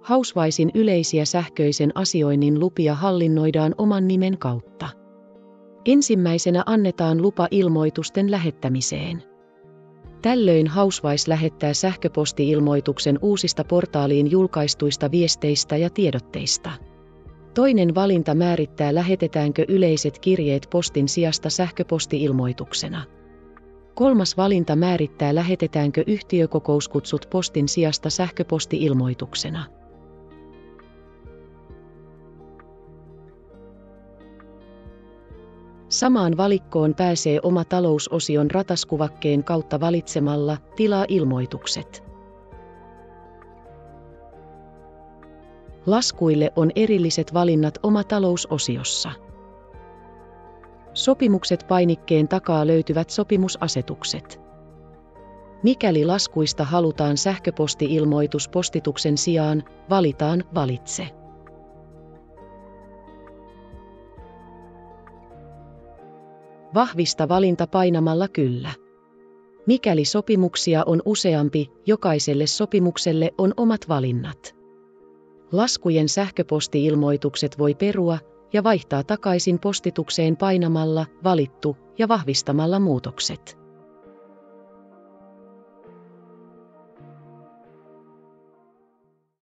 Housewisein yleisiä sähköisen asioinnin lupia hallinnoidaan oman nimen kautta. Ensimmäisenä annetaan lupa ilmoitusten lähettämiseen. Tällöin Housewise lähettää sähköposti-ilmoituksen uusista portaaliin julkaistuista viesteistä ja tiedotteista. Toinen valinta määrittää, lähetetäänkö yleiset kirjeet postin sijasta sähköposti-ilmoituksena. Kolmas valinta määrittää, lähetetäänkö yhtiökokouskutsut postin sijasta sähköposti-ilmoituksena. Samaan valikkoon pääsee oma talousosion rataskuvakkeen kautta valitsemalla Tilaa ilmoitukset. Laskuille on erilliset valinnat oma talousosiossa. Sopimukset -painikkeen takaa löytyvät sopimusasetukset. Mikäli laskuista halutaan sähköposti-ilmoitus postituksen sijaan, valitaan Valitse. Vahvista valinta painamalla Kyllä. Mikäli sopimuksia on useampi, jokaiselle sopimukselle on omat valinnat. Laskujen sähköposti-ilmoitukset voi perua ja vaihtaa takaisin postitukseen painamalla Valittu ja vahvistamalla muutokset.